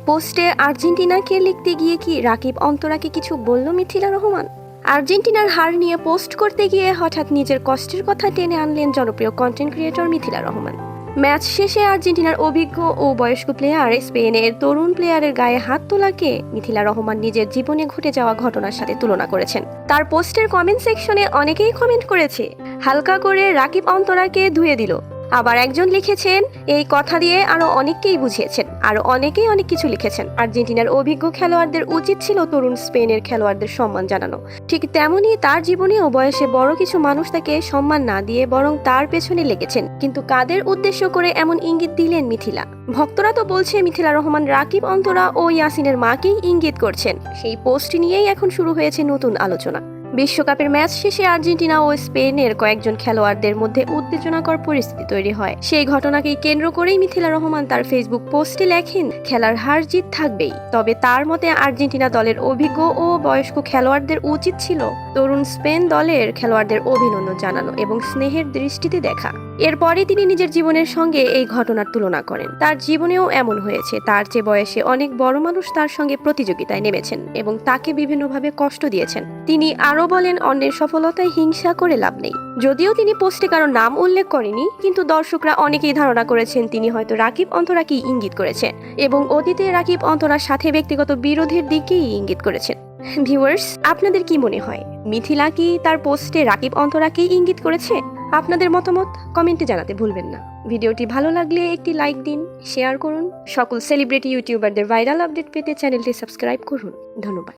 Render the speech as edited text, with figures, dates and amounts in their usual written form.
পোস্টে আর্জেন্টিনাকে লিখতে গিয়ে কি রাকিব অন্তরাকে কিছু বলল মিথিলা রহমান? আর্জেন্টিনার হার নিয়ে পোস্ট করতে গিয়ে হঠাৎ নিজের কষ্টের কথা টেনে আনলেন জনপ্রিয় content creator Mithila Rahman. Match শেষে আর্জেন্টিনার অভিজ্ঞ ও বয়স্ক প্লেয়ার স্পেনের তরুণ প্লেয়ারের গায়ে হাত তোলাকে মিথিলা রহমান নিজের জীবনে ঘটে যাওয়া ঘটনার সাথে তুলনা করেছেন। তার পোস্টের কমেন্ট সেকশনে অনেকেই কমেন্ট করেছে, হালকা করে রাকিব অন্তরাকে ধুয়ে দিল। আবার একজন লিখেছেন, এই কথা দিয়ে আরো অনেককেই বুঝিয়েছেন। আরো অনেকেই অনেক কিছু লিখেছেন। আর্জেন্টিনার অভিজ্ঞ খেলোয়াড়দের উচিত ছিল তরুণ স্পেনের খেলোয়াড়দের সম্মান জানানো। ঠিক তেমনই তার জীবনেও বয়সে বড় কিছু মানুষ তাকে সম্মান না দিয়ে বরং তার পেছনে লেগেছেন। কিন্তু কাদের উদ্দেশ্য করে এমন ইঙ্গিত দিলেন মিথিলা? ভক্তরা তো বলছে মিথিলা রহমান রাকিব অন্তরা ও ইয়াসিনের মাকেই ইঙ্গিত করছেন। সেই পোস্ট নিয়েই এখন শুরু হয়েছে নতুন আলোচনা। বিশ্বকাপের ম্যাচ শেষে আর্জেন্টিনা ও স্পেনের কয়েকজন খেলোয়াড়দের মধ্যে উত্তেজনাকর পরিস্থিতি তৈরি হয়। সেই ঘটনাকেই কেন্দ্র করেই মিথিলা রহমান তার ফেসবুক পোস্টে লেখেন, খেলার হার জিত থাকবেই, তবে তার মতে আর্জেন্টিনা দলের অভিজ্ঞ ও বয়স্ক খেলোয়াড়দের উচিত ছিল তরুণ স্পেন দলের খেলোয়াড়দের অভিনন্দন জানানো এবং স্নেহের দৃষ্টিতে দেখা। এরপরে তিনি নিজের জীবনের সঙ্গে এই ঘটনার তুলনা করেন। তার জীবনেও এমন হয়েছে। তার চেয়ে বয়সে অনেক বড় মানুষ তার সঙ্গে প্রতিযোগিতায় নেমেছেন এবং তাকে বিভিন্নভাবে কষ্ট দিয়েছেন। তিনি আরো বলেন, অন্যের সফলতায় হিংসা করে লাভ নেই। যদিও তিনি পোস্টে কারো নাম উল্লেখ করেনি, কিন্তু দর্শকরা অনেকেই ধারণা করেছেন তিনি হয়তো রাকিব অন্তরাকেই ইঙ্গিত করেছেন এবং অতীতে রাকিব অন্তরার সাথে ব্যক্তিগত বিরোধের দিকেই ইঙ্গিত করেছেন। ভিউয়ার্স, আপনাদের কি মনে হয়, মিথিলা কি তার পোস্টে রাকিব অন্তরাকেই ইঙ্গিত করেছে? আপনাদের মতামত কমেন্টে জানাতে ভুলবেন না। ভিডিওটি ভালো লাগলে একটি লাইক দিন, শেয়ার করুন। সকল সেলিব্রিটি ইউটিউবারদের ভাইরাল আপডেট পেতে চ্যানেলটি সাবস্ক্রাইব করুন। ধন্যবাদ।